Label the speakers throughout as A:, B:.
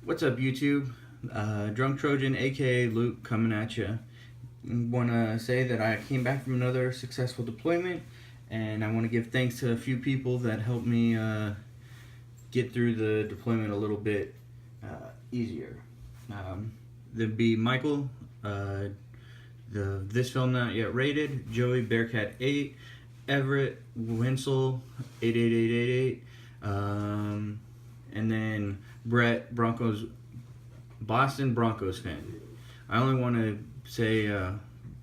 A: What's up, YouTube? Drunk Trojan, aka Luke, coming at you. Want to say that I came back from another successful deployment, and I want to give thanks to a few people that helped me get through the deployment a little bit easier. There'd be Michael, this film not yet rated, Joey Bearcat 8, Everett Winsel 88888, and then Brett Boston Broncos fan. I only want to say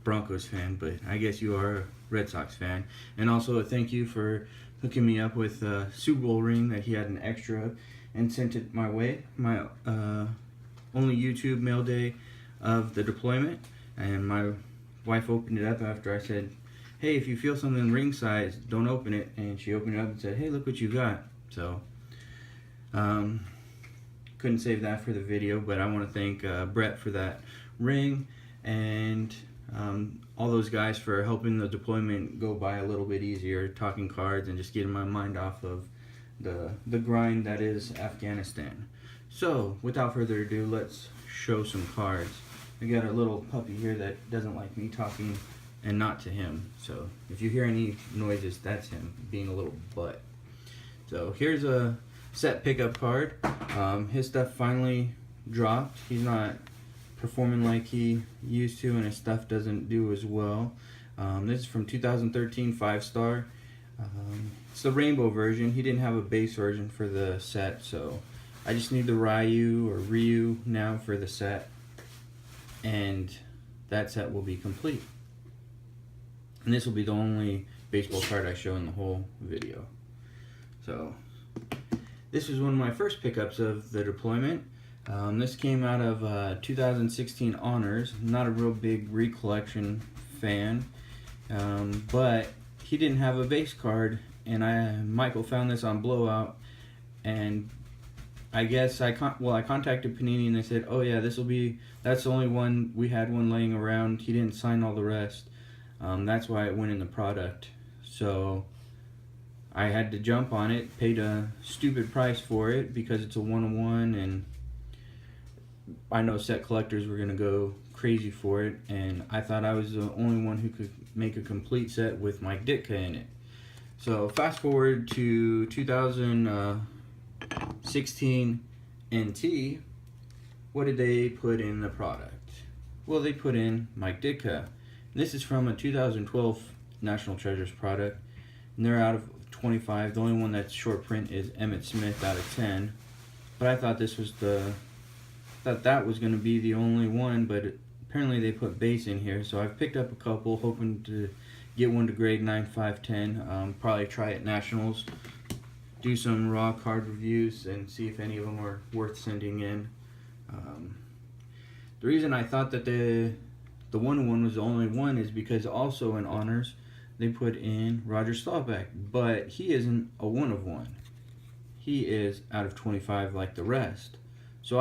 A: Broncos fan, but I guess you are a Red Sox fan. And also a thank you for hooking me up with a Super Bowl ring that he had an extra and sent it my way. My only YouTube mail day of the deployment, and my wife opened it up after I said, hey, if you feel something ring size, don't open it. And she opened it up and said, hey, look what you got. So couldn't save that for the video, but I want to thank Brett for that ring, and all those guys for helping the deployment go by a little bit easier, talking cards and just getting my mind off of the grind that is Afghanistan. So without further ado, let's show some cards. I got a little puppy here that doesn't like me talking and not to him, so if you hear any noises, that's him being a little butt. So here's a set pickup card. His stuff finally dropped. He's not performing like he used to, and his stuff doesn't do as well. This is from 2013 5-star. It's the rainbow version. He didn't have a base version for the set, so I just need the Ryu now for the set, and that set will be complete. And this will be the only baseball card I show in the whole video. So this was one of my first pickups of the deployment. This came out of 2016 Honors. Not a real big recollection fan, but he didn't have a base card, and Michael found this on Blowout, and I guess I contacted Panini, and they said, oh yeah, that's the only one, we had one laying around, he didn't sign all the rest. That's why it went in the product. So I had to jump on it, paid a stupid price for it because it's a 1-of-1, and I know set collectors were going to go crazy for it, and I thought I was the only one who could make a complete set with Mike Ditka in it. So fast forward to 2016 NT, what did they put in the product? Well, they put in Mike Ditka. This is from a 2012 National Treasures product, and they're out of 25. The only one that's short print is Emmitt Smith out of 10. But I thought that was going to be the only one, but apparently they put base in here. So I've picked up a couple, hoping to get one to grade 9, 5, 10. Probably try at Nationals, do some raw card reviews, and see if any of them are worth sending in. The reason I thought that the 1-of-1 was the only one is because also in Honors they put in Roger Staubach, but he isn't a 1-of-1. He is out of 25 like the rest. So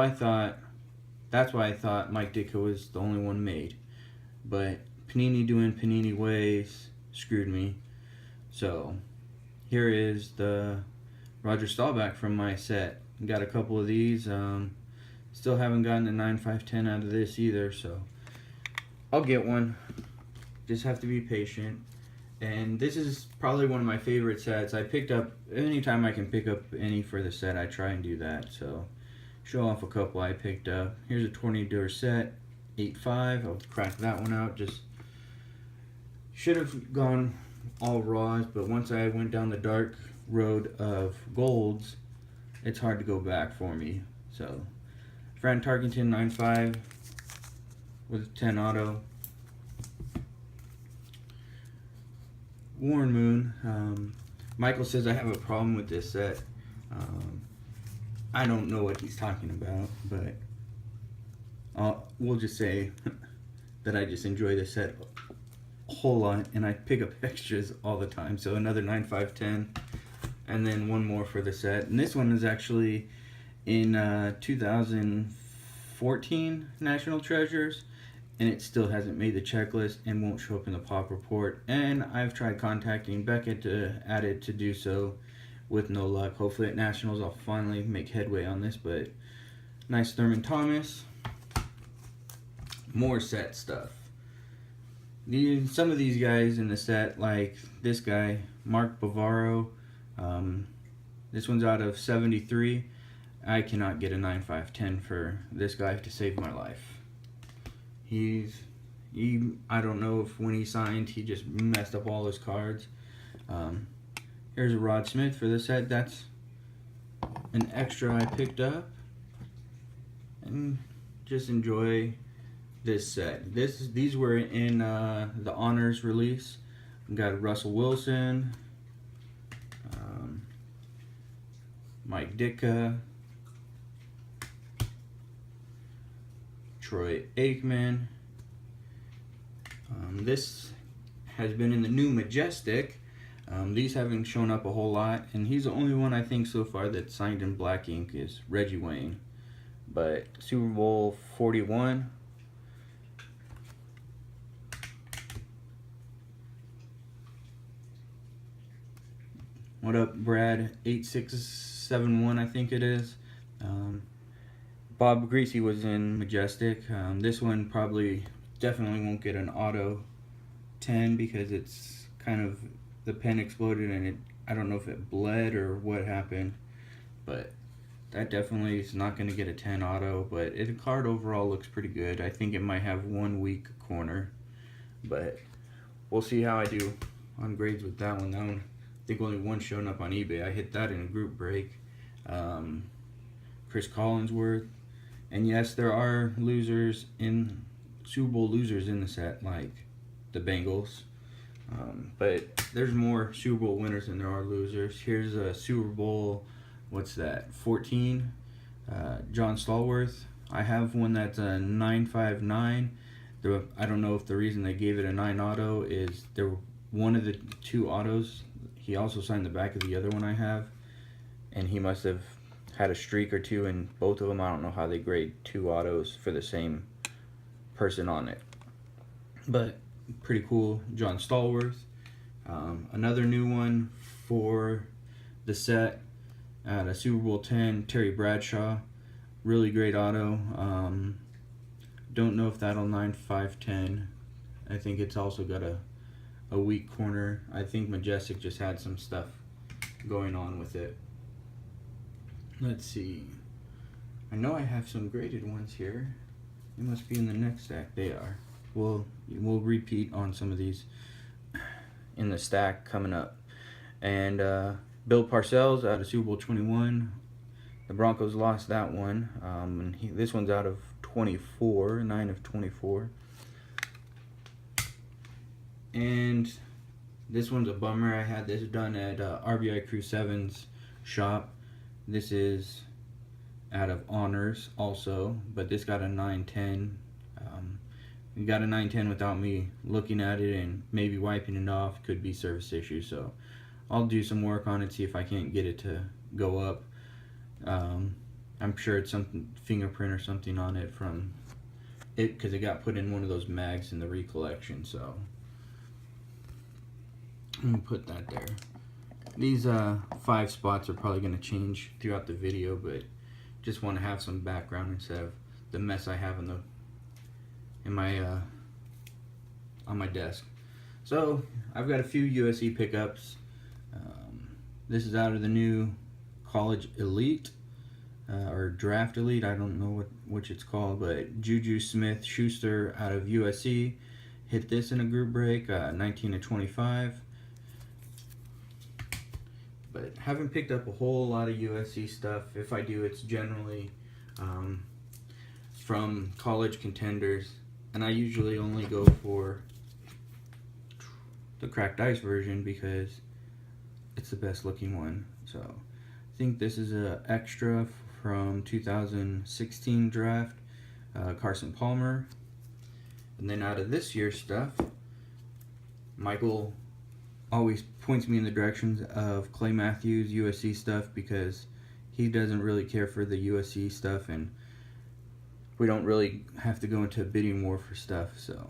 A: that's why I thought Mike Ditka was the only one made. But Panini doing Panini ways screwed me. So here is the Roger Staubach from my set. Got a couple of these. Still haven't gotten the 9, 5, 10 out of this either, so I'll get one. Just have to be patient. And this is probably one of my favorite sets. I picked up, anytime I can pick up any for the set, I try and do that. So show off a couple I picked up. Here's a Tornador set, 8.5. I'll crack that one out. Just should have gone all raws, but once I went down the dark road of golds, it's hard to go back for me. So Fran Tarkenton 9.5 with 10 auto. Warren Moon. Michael says I have a problem with this set. I don't know what he's talking about, but we'll just say that I just enjoy this set a whole lot, and I pick up extras all the time. So another 9, 5, 10, and then one more for the set. And this one is actually in 2014 National Treasures, and it still hasn't made the checklist and won't show up in the pop report. And I've tried contacting Beckett to add it to do so with no luck. Hopefully at Nationals I'll finally make headway on this, but Nice Thurman Thomas. More set stuff. Some of these guys in the set, like this guy, Mark Bavaro. This one's out of 73. I cannot get a 9.510 for this guy to save my life. I don't know if when he signed he just messed up all his cards. Here's a Rod Smith for this set. That's an extra I picked up, and just enjoy this set. These were in the honors release. We got Russell Wilson, Mike Ditka, Troy Aikman. This has been in the new Majestic. These haven't shown up a whole lot, and he's the only one I think so far that signed in black ink is Reggie Wayne. But Super Bowl 41. What up, Brad? 8671, I think it is. Bob Greasy was in Majestic. This one probably definitely won't get an auto 10 because it's kind of, the pen exploded and I don't know if it bled or what happened, but that definitely is not going to get a 10 auto. But the card overall looks pretty good. I think it might have one weak corner, but we'll see how I do on grades with that one. That one, I think only one showing up on eBay. I hit that in a group break. Chris Collinsworth. And yes, there are losers in Super Bowl losers in the set, like the Bengals. But there's more Super Bowl winners than there are losers. Here's a Super Bowl, what's that, 14, John Stallworth. I have one that's a 959. I don't know if the reason they gave it a 9 auto is one of the two autos. He also signed the back of the other one I have, and he must have had a streak or two in both of them. I don't know how they grade two autos for the same person on it, but pretty cool. John Stallworth. Another new one for the set at a Super Bowl 10, Terry Bradshaw. Really great auto. Don't know if that'll 9.510. I think it's also got a weak corner. I think Majestic just had some stuff going on with it. Let's see. I know I have some graded ones here. They must be in the next stack. They are. We'll repeat on some of these in the stack coming up. And Bill Parcells out of Super Bowl 21. The Broncos lost that one. And this one's out of 24, 9 of 24. And this one's a bummer. I had this done at RBI Crew 7's shop. This is out of honors also, but this got a 910. It got a 910 without me looking at it and maybe wiping it off. Could be service issue, so I'll do some work on it, see if I can't get it to go up. I'm sure it's something, fingerprint or something on it from it, because it got put in one of those mags in the recollection, so I'm gonna put that there. These 5 spots are probably going to change throughout the video, but just want to have some background instead of the mess I have in my on my desk. So I've got a few USC pickups. This is out of the new College Elite or Draft Elite. I don't know which it's called, but Juju Smith-Schuster out of USC. Hit this in a group break, 19 to 25. But haven't picked up a whole lot of USC stuff. If I do, it's generally from college contenders, and I usually only go for the cracked ice version because it's the best looking one. So I think this is a extra from 2016 draft, Carson Palmer. And then out of this year's stuff, Michael always points me in the directions of Clay Matthews USC stuff because he doesn't really care for the USC stuff, and we don't really have to go into a bidding war for stuff. So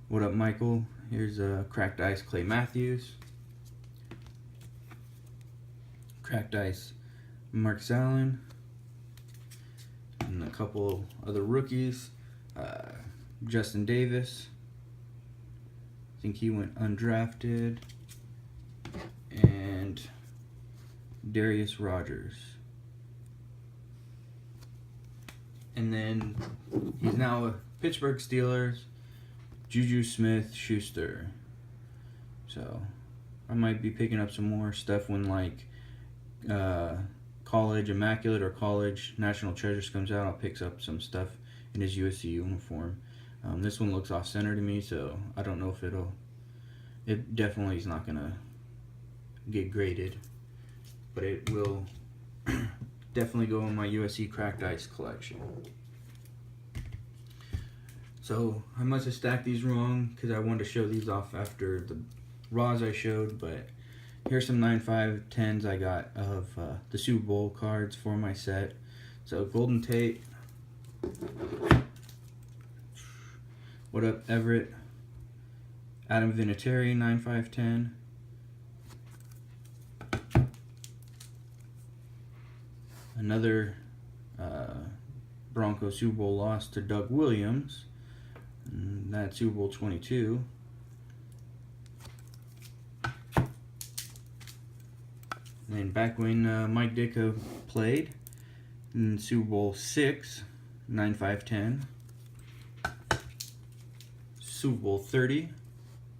A: what up, Michael? Here's a cracked ice Clay Matthews, cracked ice Mark Allen, couple other rookies. Justin Davis, I think he went undrafted, and Darius Rogers. And then he's now a Pittsburgh Steelers, Juju Smith-Schuster. So I might be picking up some more stuff when like College Immaculate or College National Treasures comes out. I'll pick up some stuff in his USC uniform. This one looks off center to me, so I don't know if it definitely is not gonna get graded, but it will definitely go in my USC Cracked Ice collection. So I must have stacked these wrong because I wanted to show these off after the Raws I showed, but here's some 9.5/10s I got of the Super Bowl cards for my set. So Golden Tate, what up Everett, Adam Vinatieri 9.5/10, another Broncos Super Bowl loss to Doug Williams, and that's Super Bowl 22. And back when Mike Ditka played in Super Bowl 6, 9.5/10. Super Bowl 30,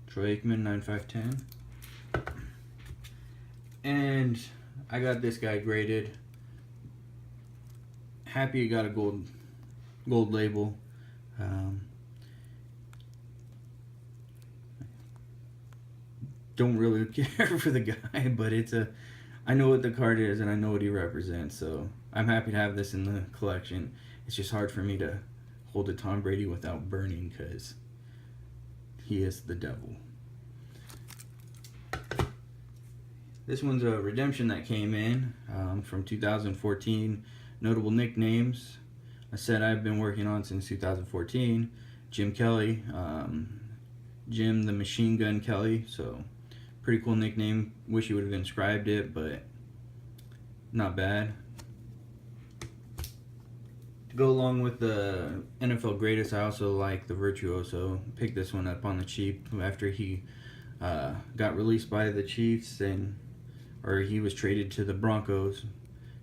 A: Troy Aikman 9.5/10. And I got this guy graded. Happy he got a gold label. Don't really care for the guy, but I know what the card is and I know what he represents, so I'm happy to have this in the collection. It's just hard for me to hold a Tom Brady without burning because he is the devil. This one's a redemption that came in from 2014. Notable nicknames, a set I've been working on since 2014. Jim Kelly, Jim the Machine Gun Kelly, so pretty cool nickname. Wish he would have inscribed it, but not bad. To go along with the NFL Greatest, I also like the Virtuoso. Picked this one up on the cheap after he got released by the Chiefs, or he was traded to the Broncos.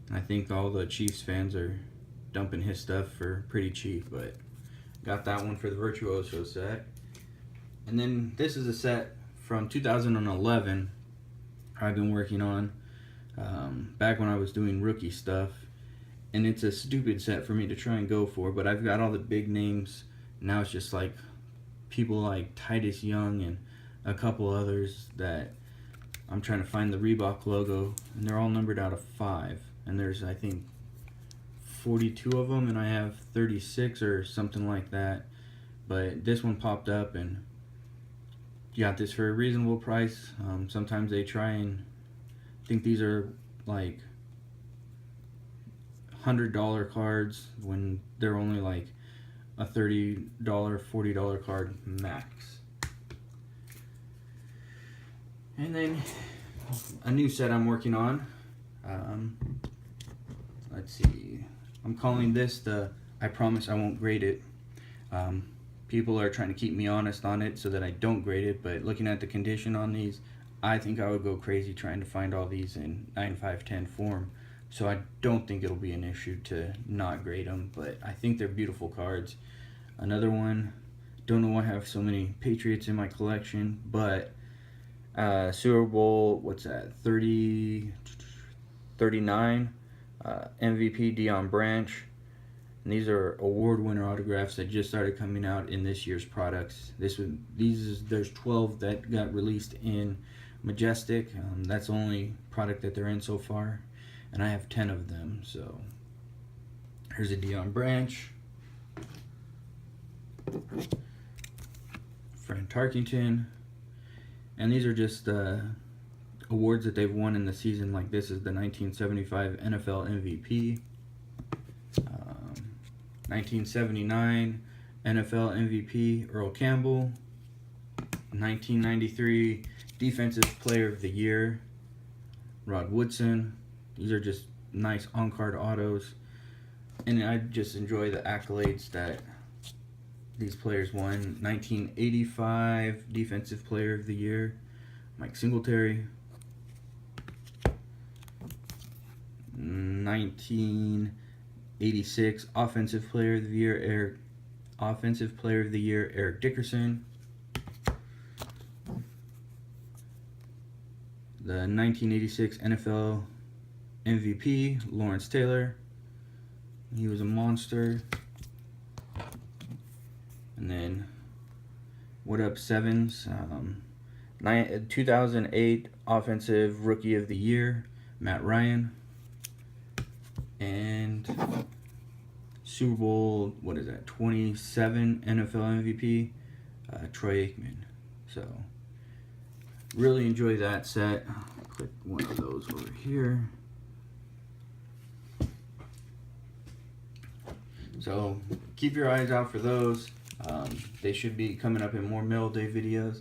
A: And I think all the Chiefs fans are dumping his stuff for pretty cheap, but got that one for the Virtuoso set. And then this is a set from 2011 I've been working on back when I was doing rookie stuff, and it's a stupid set for me to try and go for, but I've got all the big names. Now it's just like people like Titus Young and a couple others that I'm trying to find the Reebok logo, and they're all numbered out of 5, and there's I think 42 of them, and I have 36 or something like that. But this one popped up and got this for a reasonable price. Sometimes they try and think these are like $100 cards when they're only like a $30, $40 card max. And then a new set I'm working on. Let's see. I'm calling this the I Promise I Won't Grade It. People are trying to keep me honest on it so that I don't grade it, but looking at the condition on these, I think I would go crazy trying to find all these in 9.5/10 form. So I don't think it'll be an issue to not grade them, but I think they're beautiful cards. Another one, don't know why I have so many Patriots in my collection, but Super Bowl, 39, MVP Deion Branch. And these are award winner autographs that just started coming out in this year's products. There's 12 that got released in Majestic. That's the only product that they're in so far, and I have 10 of them. So here's a Deion Branch, Fran Tarkington, and these are just awards that they've won in the season. Like this is the 1975 NFL MVP. 1979 NFL MVP Earl Campbell. 1993 Defensive Player of the Year Rod Woodson. These are just nice on-card autos. And I just enjoy the accolades that these players won. 1985 Defensive Player of the Year, Mike Singletary. 1986 Offensive Player of the Year, Eric Dickerson. The 1986 NFL MVP, Lawrence Taylor. He was a monster. And then, what up, Sevens? 2008 Offensive Rookie of the Year, Matt Ryan. And Super Bowl, 27 NFL MVP, Troy Aikman. So, really enjoy that set. Put one of those over here. So keep your eyes out for those. They should be coming up in more Mailday videos.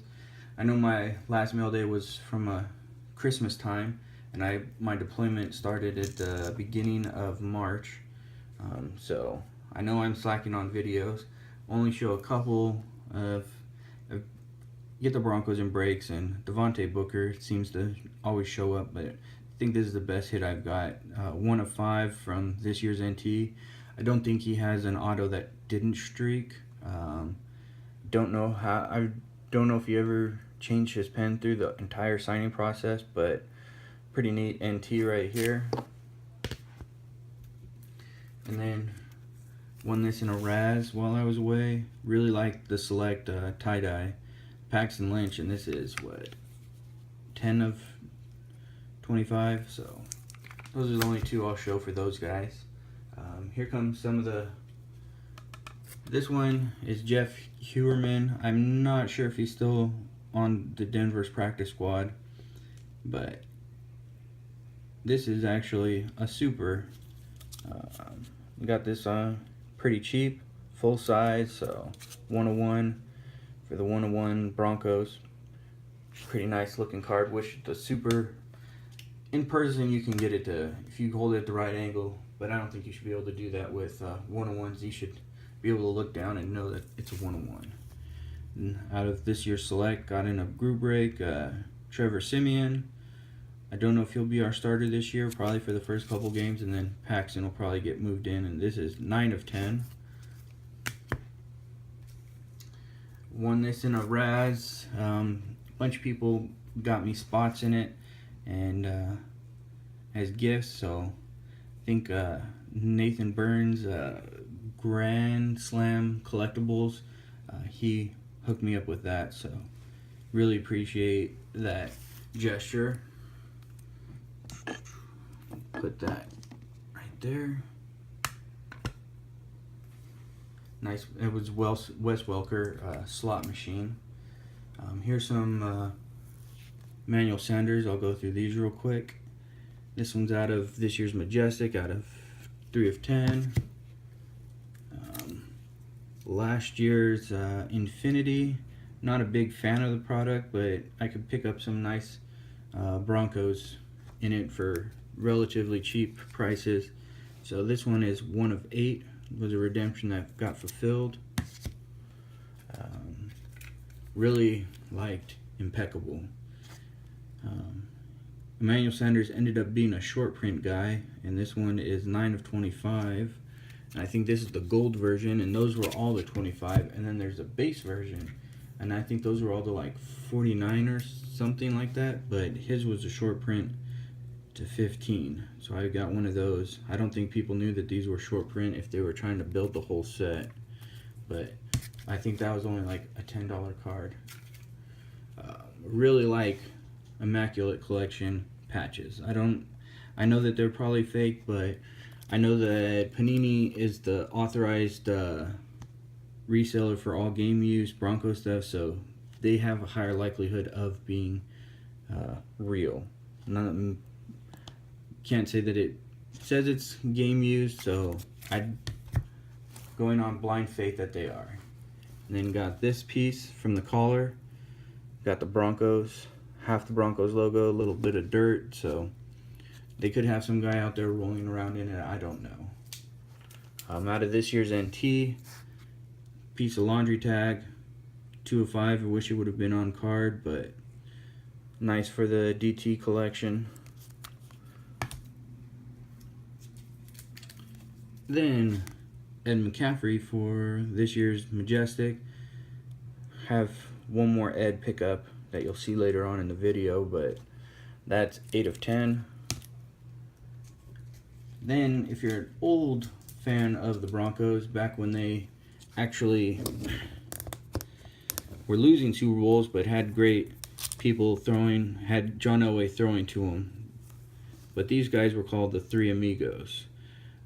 A: I know my last Mailday was from Christmas time, and my deployment started at the beginning of March. So I know I'm slacking on videos. Only show a couple of get the Broncos in breaks, and Devontae Booker seems to always show up, but I think this is the best hit I've got. 1 of 5 from this year's NT. I don't think he has an auto that didn't streak. I don't know if he ever changed his pen through the entire signing process, but pretty neat NT right here. And then won this in a Raz while I was away. Really liked the select tie-dye Paxton Lynch, and this is what, 10 of 25. So those are the only 2 I'll show for those guys. Here comes some of this one is Jeff Hewerman. I'm not sure if he's still on the Denver's practice squad, but this is actually a super. We got this pretty cheap, full size, so 101 for the 101 Broncos. Pretty nice looking card. Wish the super in person you can get it to, if you hold it at the right angle, but I don't think you should be able to do that with 101s. You should be able to look down and know that it's a 101. And out of this year's select, got in a group break, Trevor Siemian. I don't know if he'll be our starter this year, probably for the first couple games, and then Paxton will probably get moved in, and this is 9 of 10. Won this in a Raz. Bunch of people got me spots in it and as gifts, so I think Nathan Burns, Grand Slam Collectibles, he hooked me up with that, so really appreciate that gesture. Put that right there. Nice. It was Wes Welker slot machine. Here's some Emmanuel Sanders. I'll go through these real quick. This one's out of this year's Majestic, out of 3 of 10. Last year's Infinity. Not a big fan of the product, but I could pick up some nice Broncos in it for relatively cheap prices. So this one is 1 of 8. It was a redemption that got fulfilled. Really liked Impeccable. Emmanuel Sanders ended up being a short print guy, and this one is 9 of 25. And I think this is the gold version, and those were all the 25. And then there's a base version, and I think those were all the like 49 or something like that. But his was a short print to 15, so I got one of those. I don't think people knew that these were short print if they were trying to build the whole set, but I think that was only like a $10 card. Really like Immaculate Collection patches. I know that they're probably fake, but I know that Panini is the authorized reseller for all game use Bronco stuff, so they have a higher likelihood of being real. Can't say that it says it's game used, so I'm going on blind faith that they are. And then got this piece from the collar. Got the Broncos, half the Broncos logo, a little bit of dirt, so they could have some guy out there rolling around in it, I don't know. Out of this year's NT, piece of laundry tag, 2 of 5. I wish it would have been on card, but nice for the DT collection. Then Ed McCaffrey for this year's Majestic. Have one more Ed pickup that you'll see later on in the video, but that's 8 of 10. Then if you're an old fan of the Broncos, back when they actually were losing Super Bowls but had great people throwing, had John Elway throwing to them, but these guys were called the Three Amigos.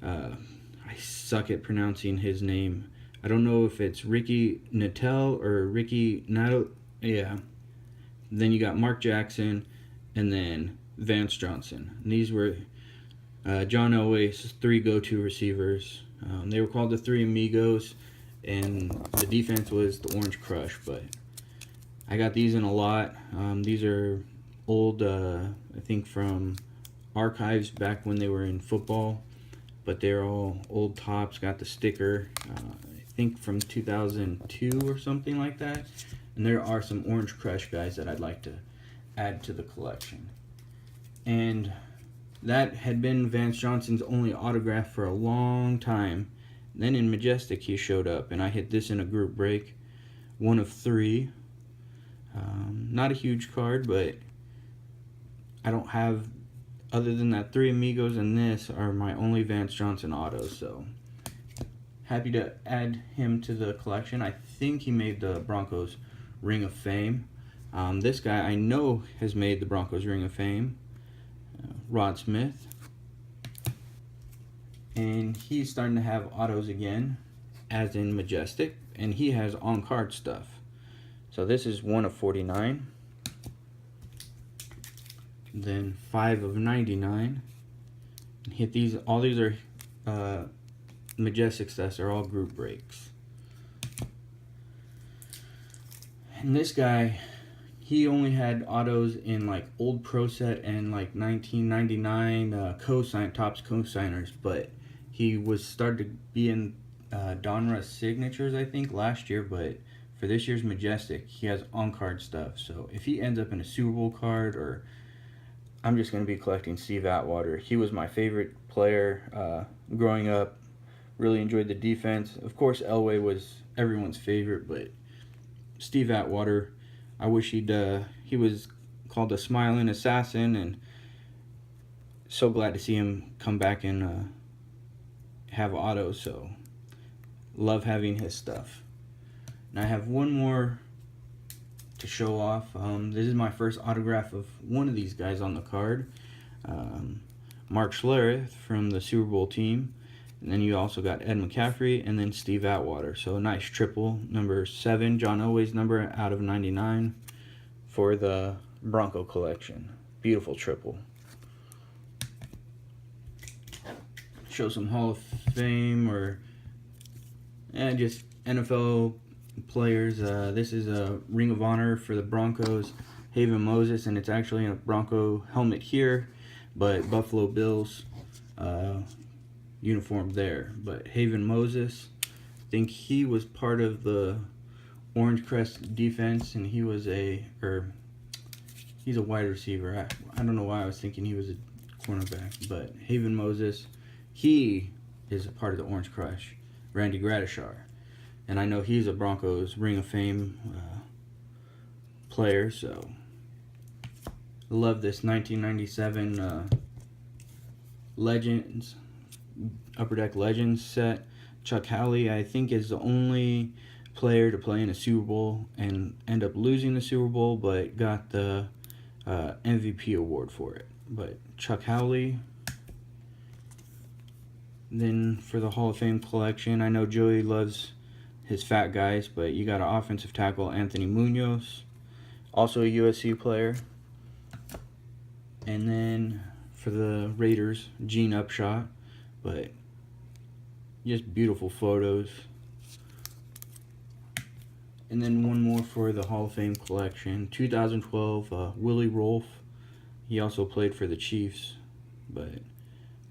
A: I suck at pronouncing his name. I don't know if it's Ricky Natel or Ricky Nato. Yeah. Then you got Mark Jackson and then Vance Johnson. And these were John Elway's 3 go-to receivers. They were called the Three Amigos, and the defense was the Orange Crush. But I got these in a lot. These are old, I think from archives back when they were in football. But they're all old tops. Got the sticker, I think from 2002 or something like that. And there are some Orange Crush guys that I'd like to add to the collection. And that had been Vance Johnson's only autograph for a long time. Then in Majestic he showed up, and I hit this in a group break. 1 of 3. Not a huge card, but I don't have, other than that Three Amigos and this, are my only Vance Johnson autos. So happy to add him to the collection. I think he made the Broncos Ring of Fame. This guy I know has made the Broncos Ring of Fame. Rod Smith. And he's starting to have autos again, as in Majestic, and he has on-card stuff. So this is 1 of 49. Then 5 of 99. Hit these. All these are Majestic sets. Are all group breaks. And this guy, he only had autos in like old Pro Set and like 1999 Topps cosigners, but he was started to be in Donruss signatures, I think, last year. But for this year's Majestic, he has on-card stuff. So if he ends up in a Super Bowl card, or I'm just going to be collecting Steve Atwater. He was my favorite player growing up. Really enjoyed the defense. Of course, Elway was everyone's favorite, but Steve Atwater, I wish he was called the Smiling Assassin, and so glad to see him come back and have autos. So love having his stuff. And I have one more to show off. This is my first autograph of one of these guys on the card. Mark Schlereth from the Super Bowl team. And then you also got Ed McCaffrey and then Steve Atwater. So a nice triple. Number 7, John Elway's number out of 99 for the Bronco collection. Beautiful triple. Show some Hall of Fame or just NFL players. This is a Ring of Honor for the Broncos, Haven Moses, and it's actually a Bronco helmet here, but Buffalo Bills uniform there. But Haven Moses, I think he was part of the Orange Crest defense, and he's a wide receiver. I don't know why I was thinking he was a cornerback, but Haven Moses, he is a part of the Orange Crush. Randy Gradishar. And I know he's a Broncos Ring of Fame player, so I love this 1997 Legends, Upper Deck Legends set. Chuck Howley, I think, is the only player to play in a Super Bowl and end up losing the Super Bowl, but got the MVP award for it. But Chuck Howley. Then for the Hall of Fame collection, I know Joey loves his fat guys, but you got an offensive tackle, Anthony Munoz, also a USC player. And then for the Raiders, Gene Upshaw, but just beautiful photos. And then one more for the Hall of Fame collection, 2012, Willie Rolfe. He also played for the Chiefs, but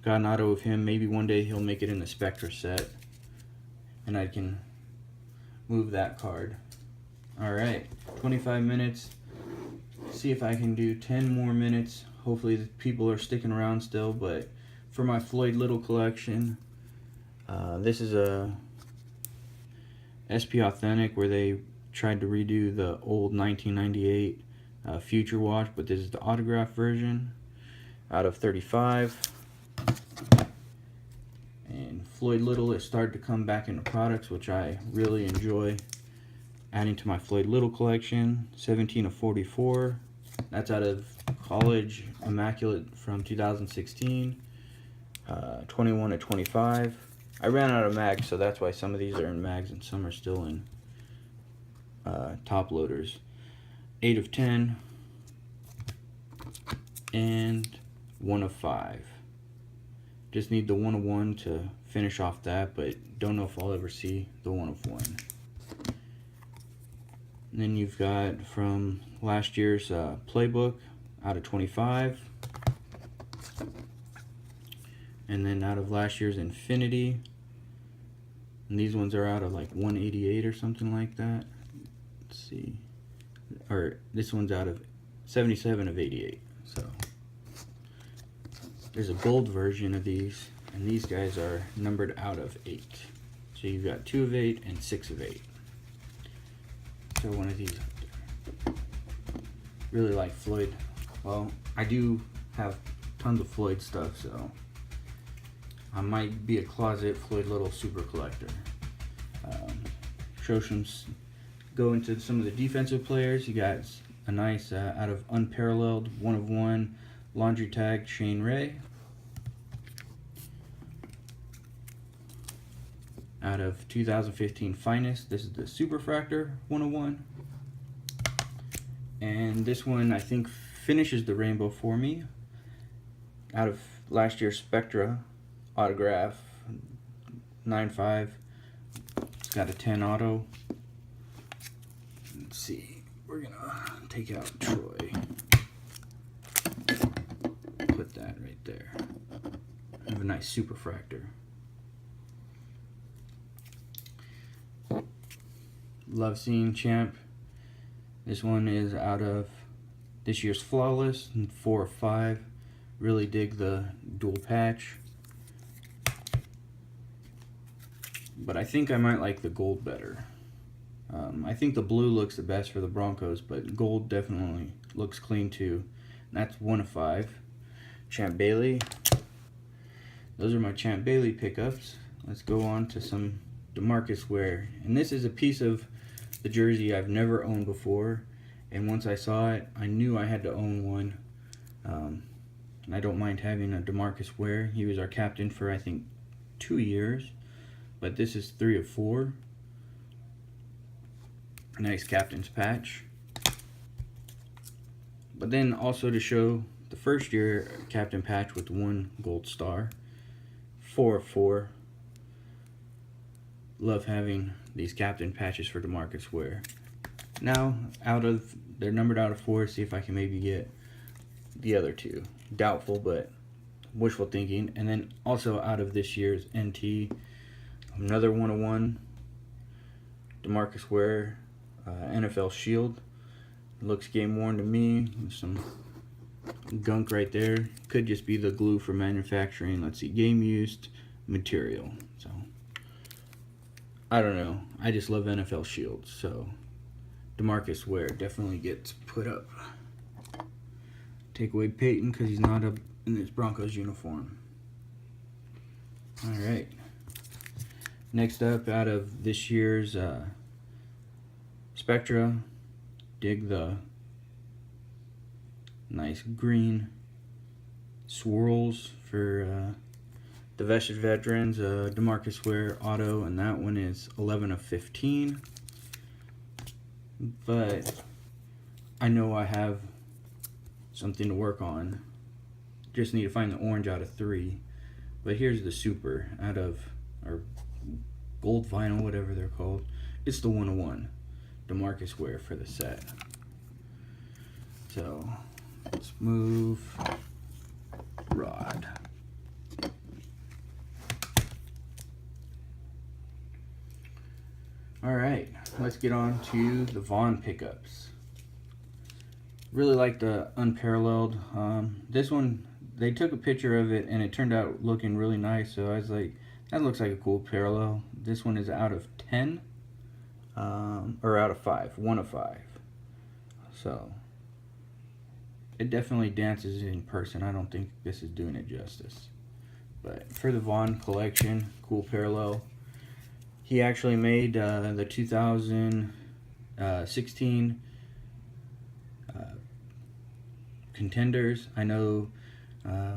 A: Got an auto of him. Maybe one day he'll make it in the Spectra set, and I can move that card. Alright, 25 minutes. See if I can do 10 more minutes. Hopefully the people are sticking around still, but for my Floyd Little collection, this is a SP Authentic where they tried to redo the old 1998 Future watch, but this is the autograph version out of 35. And Floyd Little is starting to come back into products, which I really enjoy adding to my Floyd Little collection. 17 of 44. That's out of College Immaculate from 2016. 21 of 25. I ran out of mags, so that's why some of these are in mags and some are still in top loaders. 8 of 10. And 1 of 5. Just need the 1 of 1 to finish off that, but don't know if I'll ever see the 1 of 1. And then you've got from last year's playbook out of 25. And then out of last year's Infinity. And these ones are out of like 188 or something like that. Let's see. Or this one's out of 77 of 88. So there's a gold version of these, and these guys are numbered out of 8. So you've got 2 of 8 and 6 of 8. Throw one of these up there. Really like Floyd. Well, I do have tons of Floyd stuff, so I might be a closet Floyd Little super collector. Go into some of the defensive players. You got a nice out of Unparalleled 1 of 1 laundry tag Shane Ray. Out of 2015 Finest, this is the Superfractor 1 of 1. And this one I think finishes the rainbow for me. Out of last year's Spectra autograph 9.5. It's got a 10 auto. Let's see. We're gonna take out Troy. Put that right there. I have a nice Superfractor. Love seeing Champ. This one is out of this year's Flawless, 4 of 5. Really dig the dual patch. But I think I might like the gold better. I think the blue looks the best for the Broncos, but gold definitely looks clean too. And that's 1 of 5. Champ Bailey. Those are my Champ Bailey pickups. Let's go on to some DeMarcus Ware. And this is a piece of the jersey I've never owned before. And once I saw it, I knew I had to own one. And I don't mind having a DeMarcus Ware. He was our captain for, I think, 2 years. But this is 3 of 4. Nice captain's patch. But then also to show the first year captain patch with 1 gold star. 4 of 4. Love having these captain patches for DeMarcus Ware. Now, they're numbered out of 4. See if I can maybe get the other 2. Doubtful, but wishful thinking. And then also out of this year's NT, another 1 of 1. DeMarcus Ware, NFL Shield. Looks game worn to me. There's some gunk right there. Could just be the glue for manufacturing. Let's see, game used material. So I don't know. I just love NFL Shields. So DeMarcus Ware definitely gets put up. Take away Peyton because he's not up in his Broncos uniform. All right. Next up, out of this year's Spectra, dig the nice green swirls for the vested veterans, DeMarcus Ware auto, and that one is 11 of 15. But I know I have something to work on. Just need to find the orange out of 3. But here's the super out of, or gold vinyl, whatever they're called. It's the 1 of 1. DeMarcus Ware for the set. So let's move Rod. Alright, let's get on to the Vaughn pickups. Really like the Unparalleled. This one, they took a picture of it and it turned out looking really nice, so I was like, that looks like a cool parallel. This one is out of 10, or out of 5, 1 of 5. So, it definitely dances in person. I don't think this is doing it justice. But for the Vaughn collection, cool parallel. He actually made the 2016 contenders. I know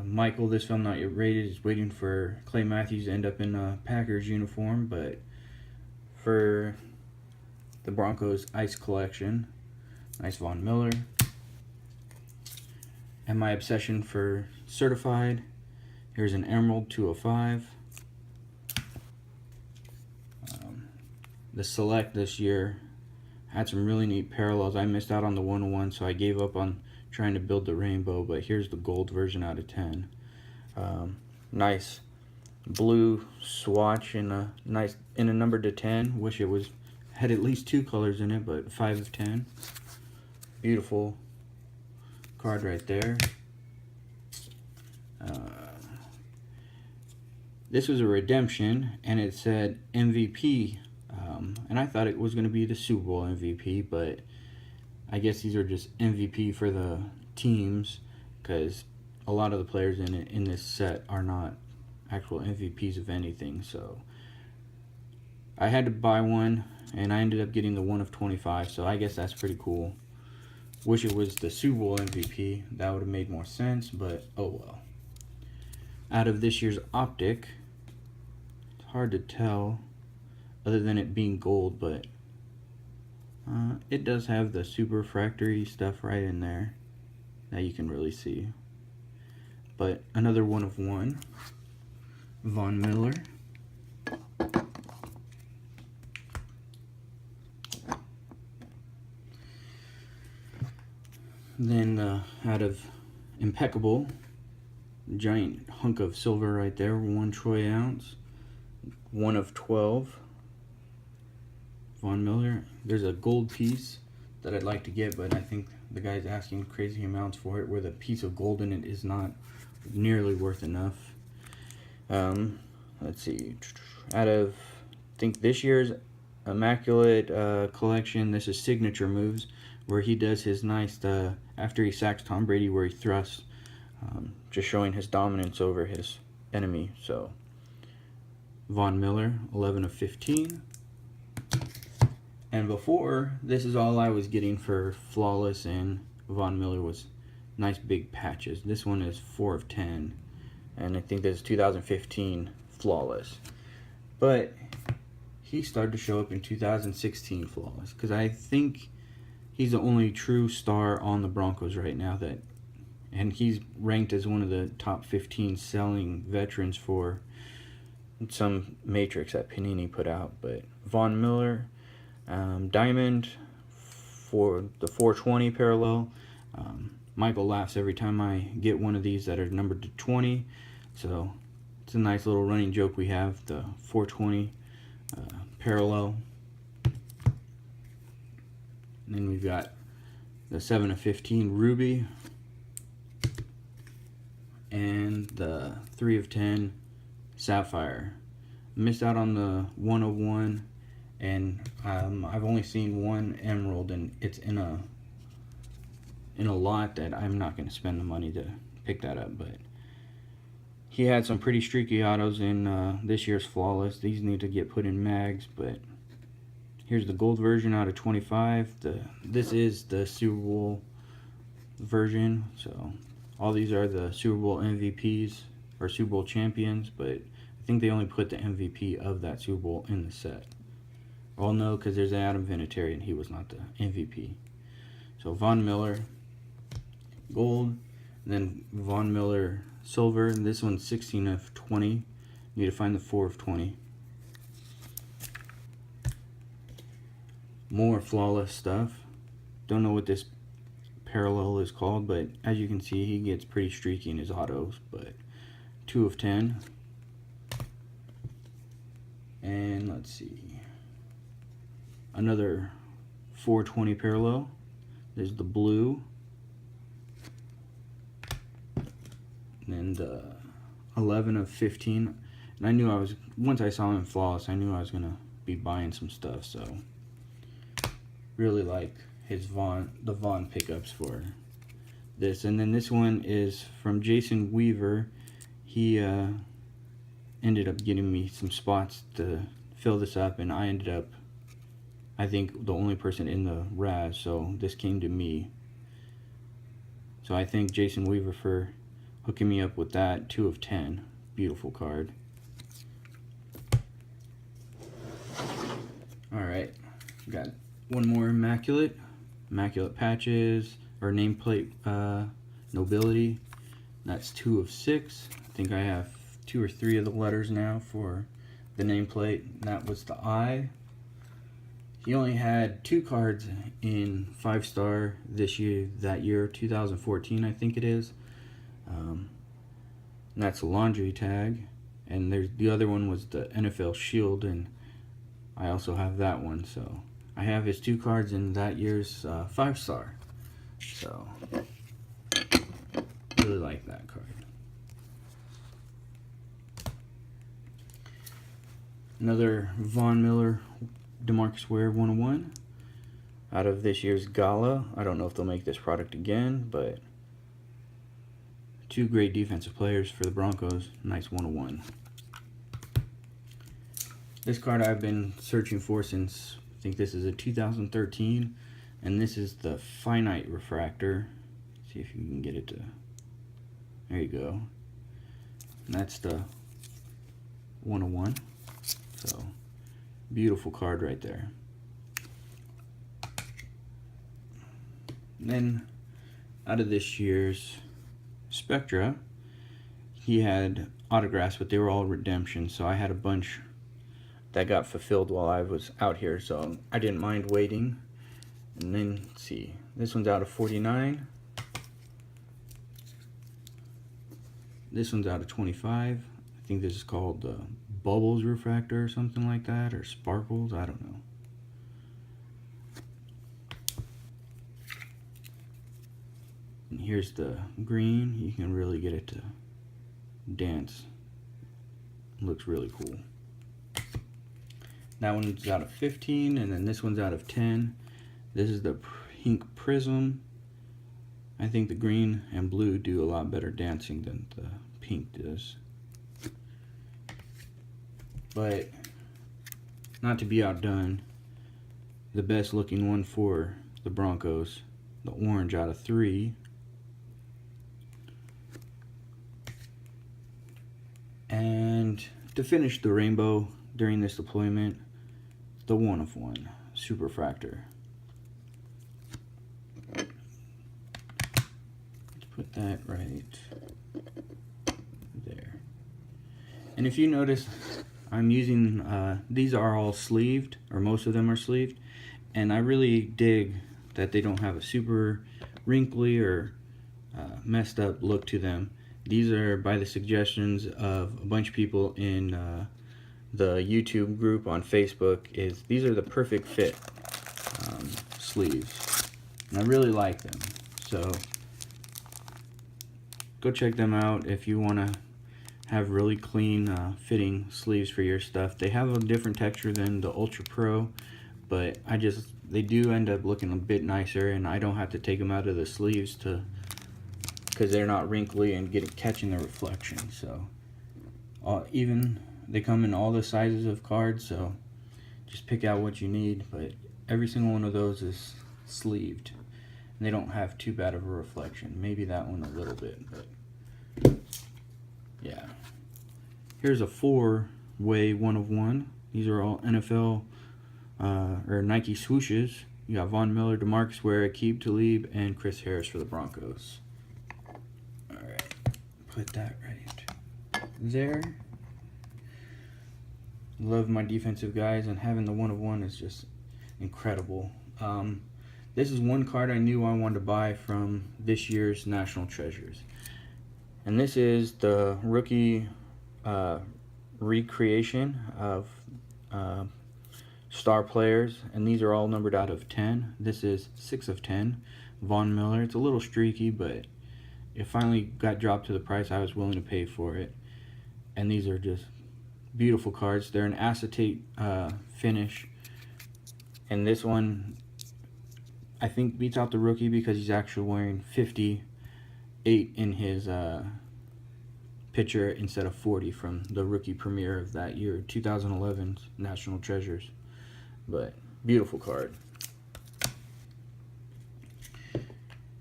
A: Michael, this film not yet rated, is waiting for Clay Matthews to end up in a Packers uniform, but for the Broncos Ice collection, nice Von Miller. And my obsession for certified, here's an Emerald 205. The Select this year had some really neat parallels. I missed out on the 101, so I gave up on trying to build the rainbow, but here's the gold version out of 10. Nice blue swatch in a number to 10. Wish it had at least 2 colors in it, but 5 of 10. Beautiful card right there. This was a redemption, and it said MVP. And I thought it was going to be the Super Bowl MVP, but I guess these are just MVP for the teams, because a lot of the players in this set are not actual MVPs of anything. So I had to buy one, and I ended up getting the 1 of 25, so I guess that's pretty cool. Wish it was the Super Bowl MVP. That would have made more sense, but oh well. Out of this year's Optic, it's hard to tell other than it being gold, but it does have the super refractory stuff right in there that you can really see. But another 1 of 1, Von Miller. Then out of Impeccable, giant hunk of silver right there, 1 troy ounce, 1 of 12. Von Miller. There's a gold piece that I'd like to get, but I think the guy's asking crazy amounts for it, where the piece of gold in it is not nearly worth enough. Let's see. Out of, I think, this year's Immaculate collection, this is Signature Moves, where he does his nice, after he sacks Tom Brady, where he thrusts, just showing his dominance over his enemy. So, Von Miller, 11 of 15. And before, this is all I was getting for Flawless and Von Miller was nice big patches. This one is 4 of 10. And I think this is 2015 Flawless. But he started to show up in 2016 Flawless, because I think he's the only true star on the Broncos right now, and he's ranked as one of the top 15 selling veterans for some matrix that Panini put out. But Von Miller, Diamond for the 420 parallel. Michael laughs every time I get one of these that are numbered to 20, so it's a nice little running joke we have, the 420 parallel. And then we've got the 7 of 15 Ruby and the 3 of 10 Sapphire. Missed out on the 1 of 1, and I've only seen 1 Emerald, and it's in a lot that I'm not going to spend the money to pick that up. But he had some pretty streaky autos in this year's Flawless. These need to get put in mags, but here's the gold version out of 25. This is the Super Bowl version, so all these are the Super Bowl MVPs or Super Bowl champions, but I think they only put the MVP of that Super Bowl in the set. Well, no, because there's Adam Vinatieri, and he was not the MVP. So Von Miller gold, then Von Miller silver, and this one's 16 of 20. Need to find the 4 of 20. More Flawless stuff. Don't know what this parallel is called, but as you can see, he gets pretty streaky in his autos. But 2 of 10. And let's see. another 420 parallel. There's the blue, and the 11 of 15. And I knew once I saw him in Flawless, I knew I was gonna be buying some stuff. So really like the Vaughn pickups for this. And then this one is from Jason Weaver. He ended up getting me some spots to fill this up, and I ended up, I think, the only person in the Raz, so this came to me. So I thank Jason Weaver for hooking me up with that. 2 of 10. Beautiful card. Alright, got one more Immaculate Patches, or nameplate Nobility. That's 2 of 6. I think I have 2 or 3 of the letters now for the nameplate. That was the I. He only had 2 cards in 5-star that year, 2014, I think it is. And that's a laundry tag. And the other one was the NFL Shield, and I also have that one. So I have his 2 cards in that year's 5-star. So really like that card. Another Von Miller DeMarcus Ware 101 out of this year's Gala. I don't know if they'll make this product again, but 2 great defensive players for the Broncos. Nice 101. This card I've been searching for since, I think this is a 2013, and this is the Finite Refractor. See if you can get it to, there you go. And that's the 101. So beautiful card right there. And then out of this year's Spectra, he had autographs, but they were all redemption, so I had a bunch that got fulfilled while I was out here, so I didn't mind waiting. And then, let's see, this one's out of 49. This one's out of 25. I think this is called Bubbles Refractor or something like that, or Sparkles, I don't know. And here's the green. You can really get it to dance. Looks really cool. That one's out of 15, and then this one's out of 10. This is the Pink Prism. I think the green and blue do a lot better dancing than the pink does. But not to be outdone, the best looking one for the Broncos, the orange out of 3. And to finish the rainbow during this deployment, the 1 of 1 Super Fractor. Let's put that right there. And if you notice, I'm using, these are all sleeved, or most of them are sleeved, and I really dig that they don't have a super wrinkly or messed up look to them. These are by the suggestions of a bunch of people in the YouTube group on Facebook. These are the perfect fit sleeves, and I really like them. So go check them out if you want to have really clean fitting sleeves for your stuff. They have a different texture than the Ultra Pro, but they do end up looking a bit nicer, and I don't have to take them out of the sleeves because they're not wrinkly and catching the reflection. So even they come in all the sizes of cards, so just pick out what you need. But every single one of those is sleeved, and they don't have too bad of a reflection. Maybe that one a little bit, but yeah. Here's a 4-way 1 of 1. These are all NFL or Nike swooshes. You got Von Miller, DeMarcus Ware, Aqib Talib, and Chris Harris for the Broncos. Alright, put that right there. Love my defensive guys, and having the 1 of 1 is just incredible. This is one card I knew I wanted to buy from this year's National Treasures. And this is the rookie recreation of star players, and these are all numbered out of 10. This is 6 of 10. Von Miller. It's a little streaky, but it finally got dropped to the price I was willing to pay for it. And these are just beautiful cards. They're an acetate finish, and this one I think beats out the rookie because he's actually wearing 58 in his picture instead of 40 from the rookie premiere of that year, 2011's National Treasures. But beautiful card.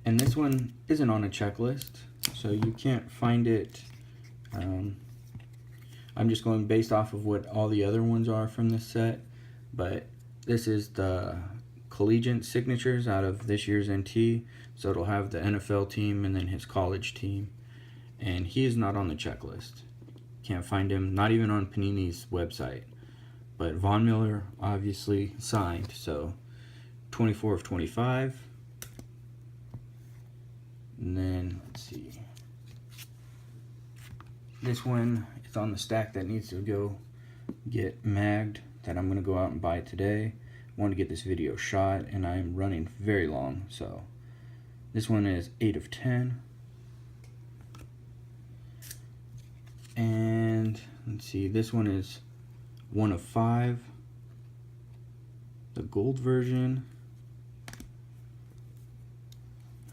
A: And this one isn't on a checklist, so you can't find it. I'm just going based off of what all the other ones are from this set, but this is the collegiate signatures out of this year's NT, so it'll have the NFL team and then his college team, and he is not on the checklist. Can't find him, not even on Panini's website. But Von Miller obviously signed, so 24 of 25. And then, let's see. This one is on the stack that needs to go get magged, that I'm going to go out and buy today. I want to get this video shot, and I'm running very long, so this one is 8 of 10. And let's see, this one is 1 of 5, the gold version.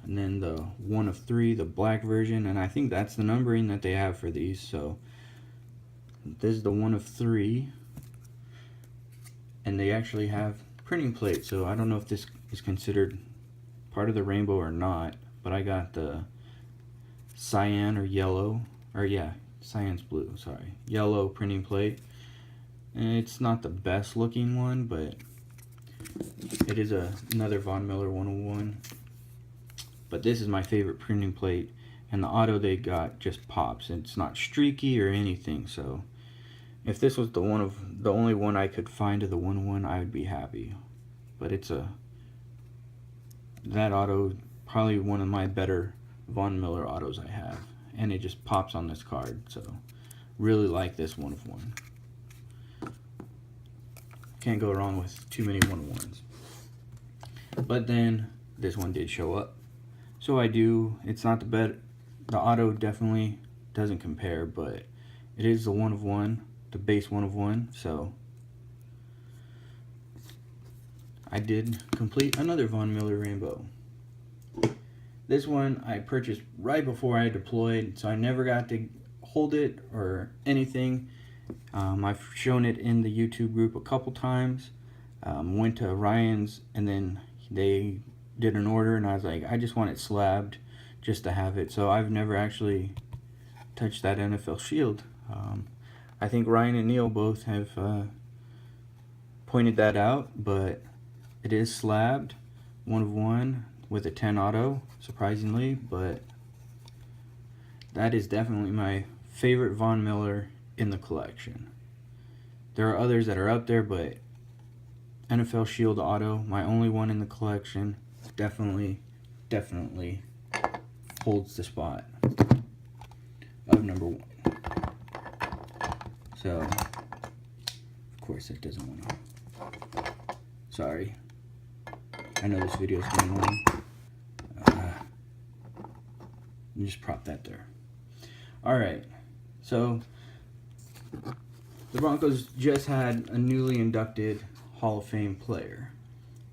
A: And then the 1 of 3, the black version, and I think that's the numbering that they have for these. So this is the 1 of 3, and they actually have printing plate, so I don't know if this is considered part of the rainbow or not, but I got the cyan or yellow, or yeah, cyan's blue, sorry, yellow printing plate. And it's not the best looking one, but it is another Von Miller 101. But this is my favorite printing plate, and the auto they got just pops. It's not streaky or anything, so if this was the only one I could find of the 101, I would be happy. But it's that auto, probably one of my better Von Miller autos I have, and it just pops on this card. So really like this 1 of 1. Can't go wrong with too many 101s. But then this one did show up. So I do, it's not the best, the auto definitely doesn't compare, but it is the 1 of 1, the base 1 of 1, so I did complete another Von Miller rainbow. This one I purchased right before I deployed, so I never got to hold it or anything. I've shown it in the YouTube group a couple times. Went to Ryan's, and then they did an order, and I was like, I just want it slabbed just to have it. So I've never actually touched that NFL Shield. I think Ryan and Neil both have pointed that out, but it is slabbed, 1 of 1 with a 10 auto, surprisingly, but that is definitely my favorite Von Miller in the collection. There are others that are up there, but NFL Shield auto, my only one in the collection, definitely holds the spot of number 1. So, of course, it doesn't want to. Sorry, I know this video is going on. Just prop that there. All right, so the Broncos just had a newly inducted Hall of Fame player,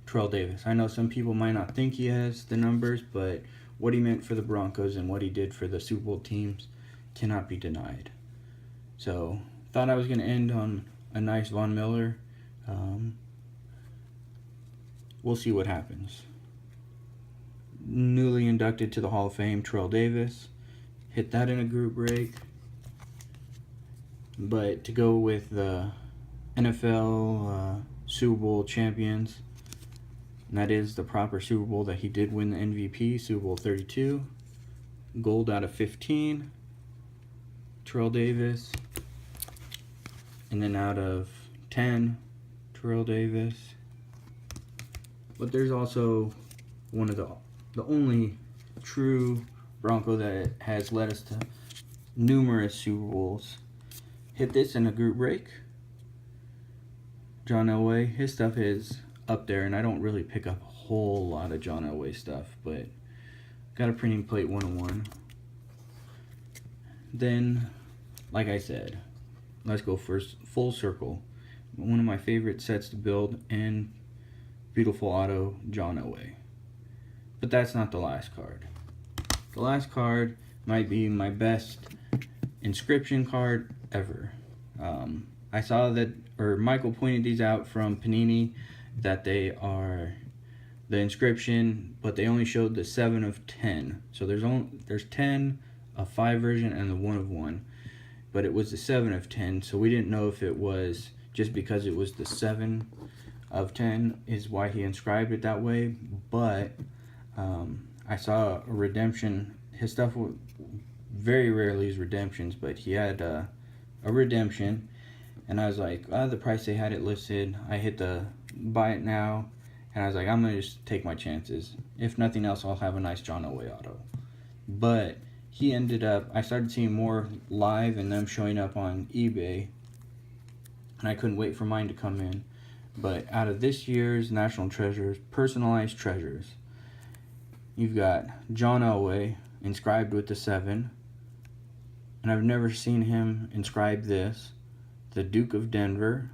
A: Terrell Davis. I know some people might not think he has the numbers, but what he meant for the Broncos and what he did for the Super Bowl teams cannot be denied. So, thought I was going to end on a nice Von Miller. We'll see what happens. Newly inducted to the Hall of Fame, Terrell Davis. Hit that in a group break. But to go with the NFL Super Bowl champions, and that is the proper Super Bowl that he did win the MVP, Super Bowl 32. Gold out of 15, Terrell Davis. And then out of 10, Terrell Davis. But there's also one of the only true Bronco that has led us to numerous Super Bowls. Hit this in a group break. John Elway. His stuff is up there, and I don't really pick up a whole lot of John Elway stuff, but got a printing plate 101. Then, like I said, let's go first full circle. One of my favorite sets to build, and beautiful auto John Elway. But that's not the last card. The last card might be my best inscription card ever. I saw that, or Michael pointed these out from Panini, that they are the inscription, but they only showed the 7 of 10. So there's 10 of 5 version and the 1 of 1, but it was the 7 of 10. So we didn't know if it was just because it was the 7 of 10 is why he inscribed it that way. But I saw a redemption. His stuff very rarely is redemptions, but he had a redemption, and I was like, the price they had it listed, I hit the buy it now, and I was like, I'm gonna just take my chances. If nothing else, I'll have a nice John Elway auto. But he ended up, I started seeing more live and them showing up on eBay, and I couldn't wait for mine to come in. But out of this year's National Treasures, Personalized Treasures, you've got John Elway inscribed with the 7, and I've never seen him inscribe this. The Duke of Denver,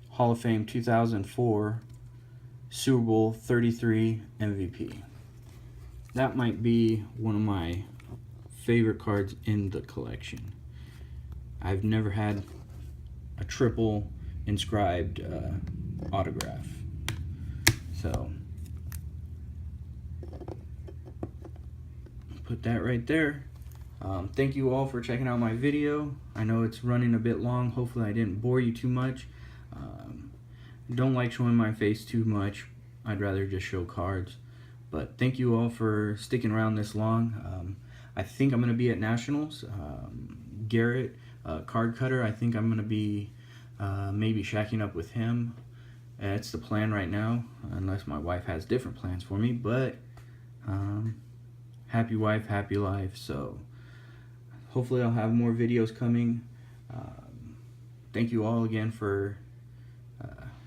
A: Hall of Fame 2004, Super Bowl 33 MVP. That might be one of my favorite cards in the collection. I've never had a triple inscribed autograph. So put that right there. Thank you all for checking out my video. I know it's running a bit long. Hopefully I didn't bore you too much. Don't like showing my face too much. I'd rather just show cards. But thank you all for sticking around this long. I think I'm going to be at Nationals. Garrett, card cutter, I think I'm going to be maybe shacking up with him. That's the plan right now, unless my wife has different plans for me. But happy wife, happy life. So hopefully I'll have more videos coming. Thank you all again for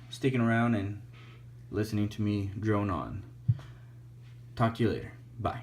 A: sticking around and listening to me drone on. Talk to you later. Bye.